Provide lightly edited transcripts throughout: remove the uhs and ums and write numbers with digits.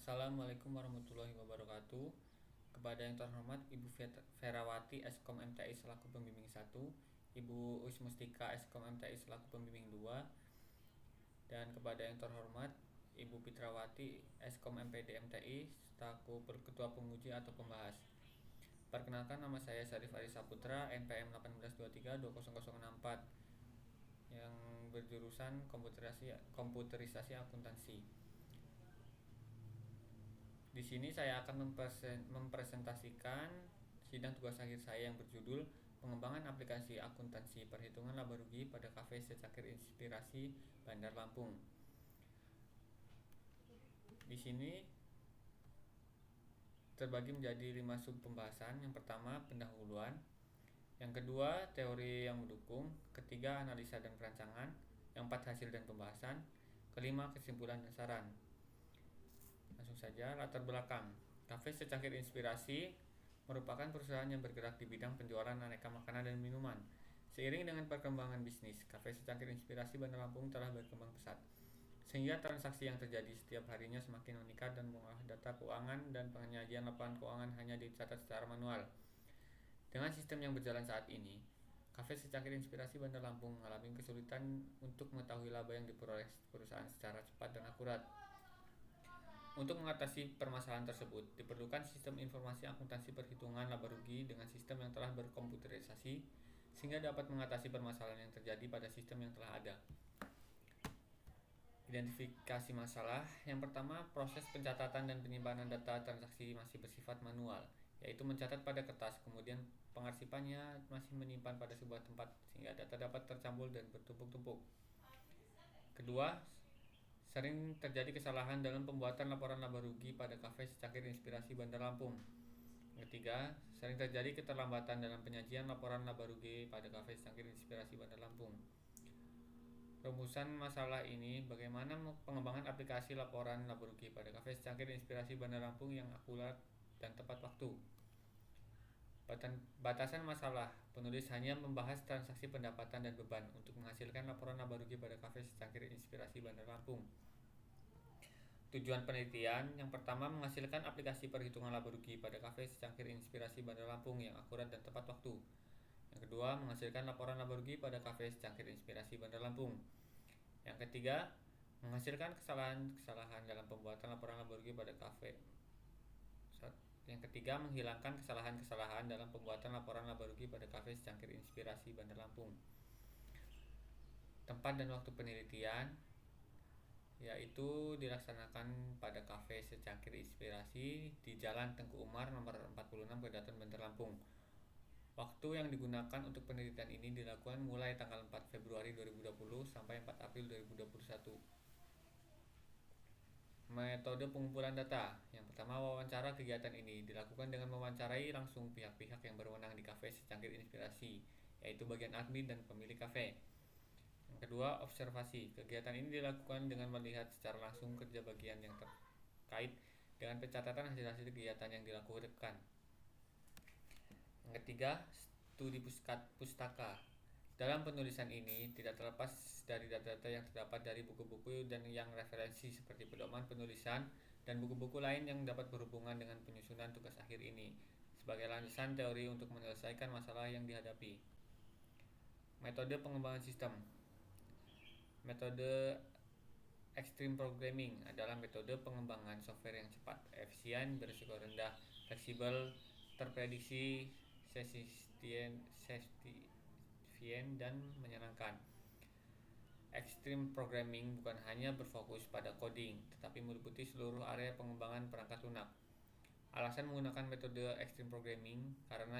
Assalamualaikum warahmatullahi wabarakatuh. Kepada yang terhormat Ibu Ferawati Eskom MTI selaku pembimbing 1, Ibu Usmustika Eskom MTI selaku pembimbing 2, dan kepada yang terhormat Ibu Pitrawati Eskom MPD MTI selaku ketua penguji atau pembahas. Perkenalkan, nama saya Syarif Ari Saputra, NPM 1823-20064 yang berjurusan komputerisasi akuntansi. Di sini saya akan mempresentasikan sidang tugas akhir saya yang berjudul Pengembangan Aplikasi Akuntansi Perhitungan Laba Rugi pada Cafe Secangkir Inspirasi Bandar Lampung. Di sini terbagi menjadi 5 sub pembahasan. Yang pertama, pendahuluan. Yang kedua, teori yang mendukung. Ketiga, analisa dan perancangan. Yang keempat, hasil dan pembahasan. Kelima, kesimpulan dan saran. Langsung saja, latar belakang. Cafe Secangkir Inspirasi merupakan perusahaan yang bergerak di bidang penjualan aneka makanan dan minuman. Seiring dengan perkembangan bisnis, Cafe Secangkir Inspirasi Bandar Lampung telah berkembang pesat, sehingga transaksi yang terjadi setiap harinya semakin meningkat dan mengolah data keuangan dan penyajian laporan keuangan hanya dicatat secara manual. Dengan sistem yang berjalan saat ini, Cafe Secangkir Inspirasi Bandar Lampung mengalami kesulitan untuk mengetahui laba yang diperoleh perusahaan secara cepat dan akurat. Untuk mengatasi permasalahan tersebut, diperlukan sistem informasi akuntansi perhitungan laba rugi dengan sistem yang telah berkomputerisasi, sehingga dapat mengatasi permasalahan yang terjadi pada sistem yang telah ada. Identifikasi masalah. Yang pertama, proses pencatatan dan penyimpanan data transaksi masih bersifat manual, yaitu mencatat pada kertas, kemudian pengarsipannya masih menyimpan pada sebuah tempat sehingga data dapat tercampur dan bertumpuk-tumpuk. Kedua, sering terjadi kesalahan dalam pembuatan laporan laba rugi pada Cafe Secangkir Inspirasi Bandar Lampung. Ketiga, sering terjadi keterlambatan dalam penyajian laporan laba rugi pada Cafe Secangkir Inspirasi Bandar Lampung. Rumusan masalah ini, bagaimana pengembangan aplikasi laporan laba rugi pada Cafe Secangkir Inspirasi Bandar Lampung yang akurat dan tepat waktu. Batasan masalah. Penulis hanya membahas transaksi pendapatan dan beban untuk menghasilkan laporan laba rugi pada Cafe Secangkir Inspirasi Bandar Lampung. Tujuan penelitian. Yang pertama, menghasilkan aplikasi perhitungan laba rugi pada Cafe Secangkir Inspirasi Bandar Lampung yang akurat dan tepat waktu. Yang kedua, menghasilkan laporan laba rugi pada Cafe Secangkir Inspirasi Bandar Lampung. Yang ketiga, menghasilkan kesalahan dalam pembuatan laporan laba rugi pada Cafe. Yang ketiga, menghilangkan kesalahan-kesalahan dalam pembuatan laporan laba rugi pada Cafe Secangkir Inspirasi Bandar Lampung. Tempat dan waktu penelitian yaitu dilaksanakan pada Cafe Secangkir Inspirasi di Jalan Tengku Umar nomor 46 Kedaton Bandar Lampung. Waktu yang digunakan untuk penelitian ini dilakukan mulai tanggal 4 Februari 2020 sampai 4 April 2021. Metode pengumpulan data. Yang pertama, wawancara. Kegiatan ini dilakukan dengan mewawancarai langsung pihak-pihak yang berwenang di Cafe Secangkir Inspirasi, yaitu bagian admin dan pemilik kafe. Yang kedua, observasi. Kegiatan ini dilakukan dengan melihat secara langsung kerja bagian yang terkait dengan pencatatan hasil-hasil kegiatan yang dilakukan. Yang ketiga, studi pustaka. Dalam penulisan ini tidak terlepas dari data-data yang terdapat dari buku-buku dan yang referensi seperti pedoman penulisan dan buku-buku lain yang dapat berhubungan dengan penyusunan tugas akhir ini sebagai landasan teori untuk menyelesaikan masalah yang dihadapi. Metode pengembangan sistem. Metode Extreme Programming adalah metode pengembangan software yang cepat, efisien, berisiko rendah, fleksibel, terprediksi, dan menyenangkan. Extreme Programming bukan hanya berfokus pada coding, tetapi meliputi seluruh area pengembangan perangkat lunak. Alasan menggunakan metode Extreme Programming karena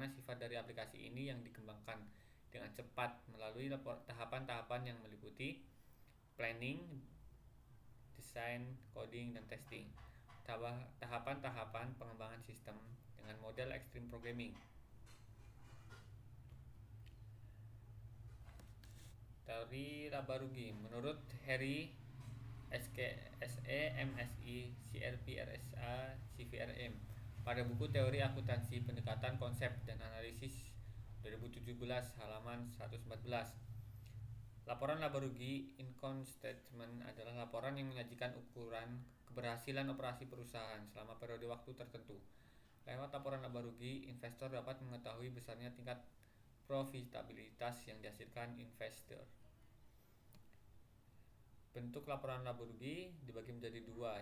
sifat dari aplikasi ini yang dikembangkan dengan cepat melalui tahapan-tahapan yang meliputi planning, desain, coding, dan testing. Tahapan-tahapan pengembangan sistem dengan model Extreme Programming. Teori laba rugi menurut Harry SE MSI CRP RSA CVRM pada buku Teori Akuntansi Pendekatan Konsep dan Analisis 2017 halaman 114. Laporan laba rugi income statement adalah laporan yang menyajikan ukuran keberhasilan operasi perusahaan selama periode waktu tertentu. Lewat laporan laba rugi, investor dapat mengetahui besarnya tingkat profitabilitas yang dihasilkan investor. Bentuk laporan laba rugi dibagi menjadi dua,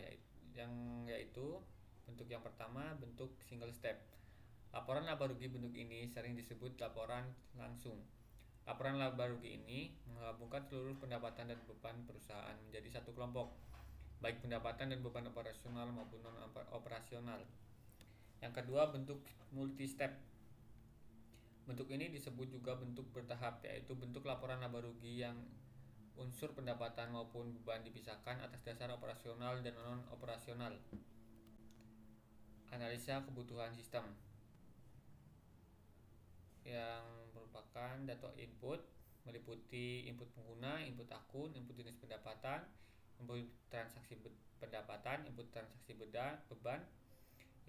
yaitu bentuk yang pertama, bentuk single step. Laporan laba rugi bentuk ini sering disebut laporan langsung. Laporan laba rugi ini menggabungkan seluruh pendapatan dan beban perusahaan menjadi satu kelompok, baik pendapatan dan beban operasional maupun non-operasional. Yang kedua, bentuk multi step. Bentuk ini disebut juga bentuk bertahap, yaitu bentuk laporan laba rugi yang unsur pendapatan maupun beban dipisahkan atas dasar operasional dan non-operasional. Analisa kebutuhan sistem yang merupakan data input meliputi input pengguna, input akun, input jenis pendapatan, input transaksi pendapatan, input transaksi beban,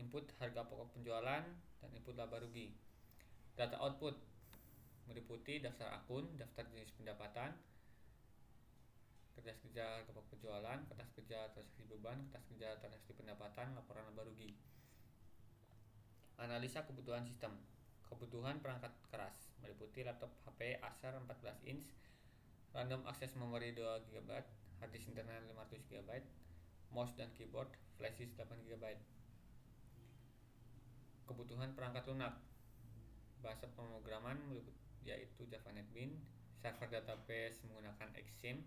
input harga pokok penjualan, dan input laba rugi. Data output meliputi daftar akun, daftar jenis pendapatan, kertas kerja harga pokok penjualan, kertas kerja transaksi beban, kertas kerja transaksi pendapatan, laporan laba rugi. Analisa kebutuhan sistem. Kebutuhan perangkat keras meliputi laptop HP Acer 14 inch, random access memory 2 GB, hard disk internal 500 GB, mouse dan keyboard, flash disk 8 GB. Kebutuhan perangkat lunak. Bahasa pemrograman yaitu Java NetBeans, server database menggunakan Exim,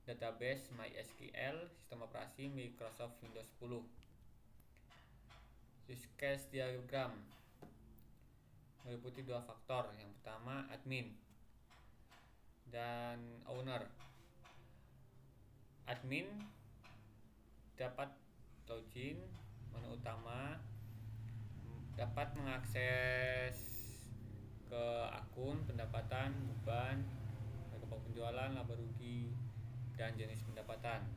database MySQL, sistem operasi Microsoft Windows 10. Use case diagram meliputi dua faktor. Yang pertama, admin dan owner. Admin dapat login menu utama, dapat mengakses ke akun, pendapatan, beban, harga pokok penjualan, laba rugi, dan jenis pendapatan.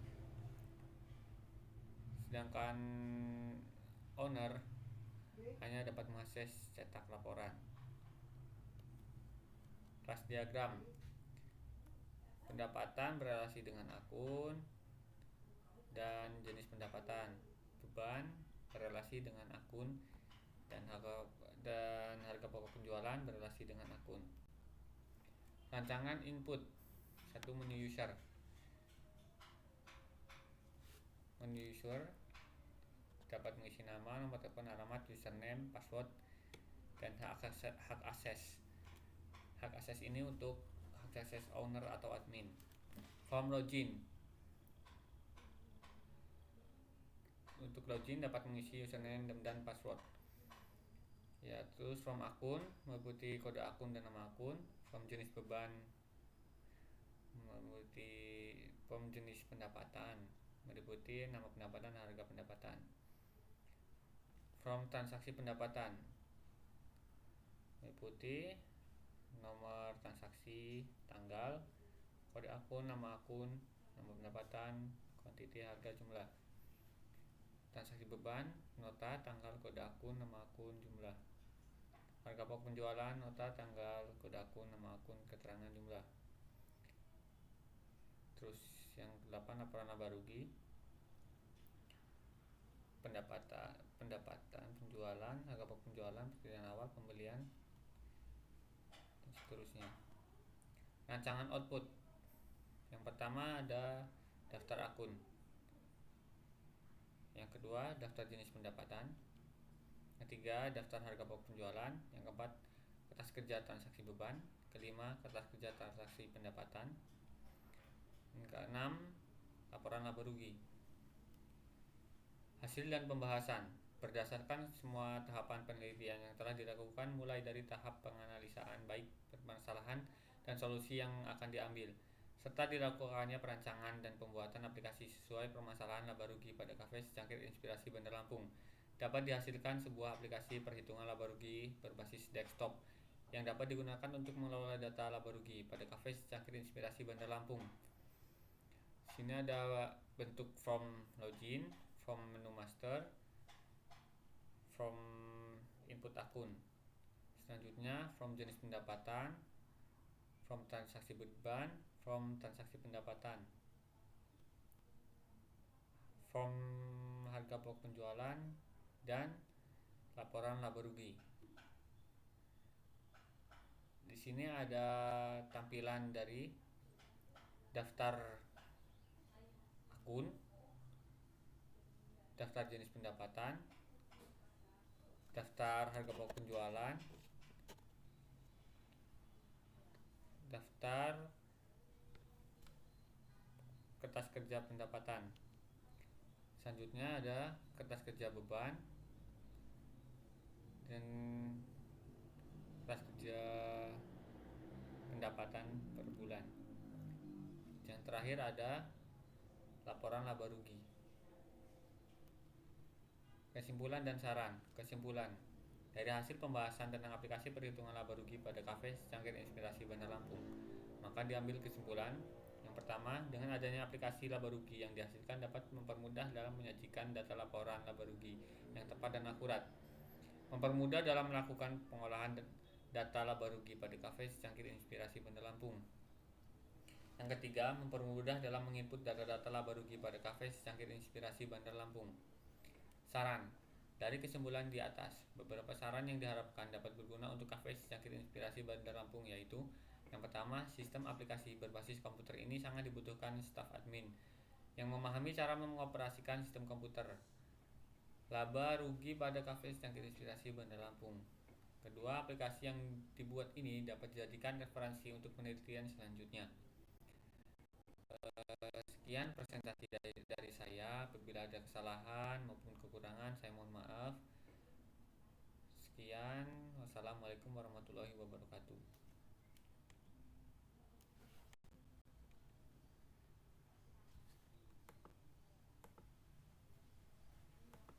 Sedangkan owner hanya dapat mengakses cetak laporan. Kelas diagram. Pendapatan berrelasi dengan akun dan jenis pendapatan. Beban berrelasi dengan akun dan harga pokok penjualan berrelasi dengan akun. Rancangan input. 1. Menu user. Menu user dapat mengisi nama, nomor telepon, alamat, username, password, dan hak akses. Hak akses ini untuk hak akses owner atau admin. Form login. Untuk login dapat mengisi username dan password. Ya, terus form akun meliputi kode akun dan nama akun. Form jenis beban meliputi form jenis pendapatan meliputi nama pendapatan dan harga pendapatan. Form transaksi pendapatan meliputi nomor transaksi, tanggal, kode akun, nama akun, nomor pendapatan, kuantiti, harga, jumlah. Transaksi beban, nota, tanggal, kode akun, nama akun, jumlah. Harga pokok penjualan, nota, tanggal, kode akun, nama akun, keterangan, jumlah. Terus yang 8, laporan laba rugi. Pendapatan, penjualan, harga pokok penjualan, perkiraan awal, pembelian, dan seterusnya. Rancangan output. Yang pertama ada daftar akun. Yang kedua, daftar jenis pendapatan. Yang ketiga, daftar harga pokok penjualan. Yang keempat, kertas kerja transaksi beban. Kelima, kertas kerja transaksi pendapatan. Yang keenam, laporan laba rugi. Hasil dan pembahasan. Berdasarkan semua tahapan penelitian yang telah dilakukan mulai dari tahap penganalisaan baik permasalahan dan solusi yang akan diambil, serta dilakukannya perancangan dan pembuatan aplikasi sesuai permasalahan laba rugi pada Cafe Secangkir Inspirasi Bandar Lampung, dapat dihasilkan sebuah aplikasi perhitungan laba rugi berbasis desktop yang dapat digunakan untuk mengelola data laba rugi pada Cafe Secangkir Inspirasi Bandar Lampung. Sini ada bentuk form login, form menu master, form input akun. Selanjutnya form jenis pendapatan, form transaksi beban, form transaksi pendapatan, form harga pokok penjualan, dan laporan laba rugi. Di sini ada tampilan dari daftar akun, daftar jenis pendapatan, daftar harga pokok penjualan, daftar kertas kerja pendapatan. Selanjutnya ada kertas kerja beban dan kertas kerja pendapatan per bulan. Yang terakhir ada laporan laba rugi. Kesimpulan dan saran. Kesimpulan: dari hasil pembahasan tentang aplikasi perhitungan laba rugi pada Cafe Secangkir Inspirasi Bandar Lampung, maka diambil kesimpulan yang pertama, dengan adanya aplikasi laba rugi yang dihasilkan dapat mempermudah dalam menyajikan data laporan laba rugi yang tepat dan akurat, mempermudah dalam melakukan pengolahan data laba rugi pada Cafe Secangkir Inspirasi Bandar Lampung. Yang ketiga, mempermudah dalam menginput data-data laba rugi pada Cafe Secangkir Inspirasi Bandar Lampung. Saran: dari kesimpulan di atas, beberapa saran yang diharapkan dapat berguna untuk Cafe Secangkir Inspirasi Bandar Lampung yaitu: yang pertama, sistem aplikasi berbasis komputer ini sangat dibutuhkan staf admin yang memahami cara mengoperasikan sistem komputer laba rugi pada Cafe Secangkir Inspirasi Bandar Lampung. Kedua, aplikasi yang dibuat ini dapat dijadikan referensi untuk penelitian selanjutnya. Sekian presentasi dari saya. Apabila ada kesalahan maupun kekurangan, saya mohon maaf. Sekian, wassalamualaikum warahmatullahi wabarakatuh.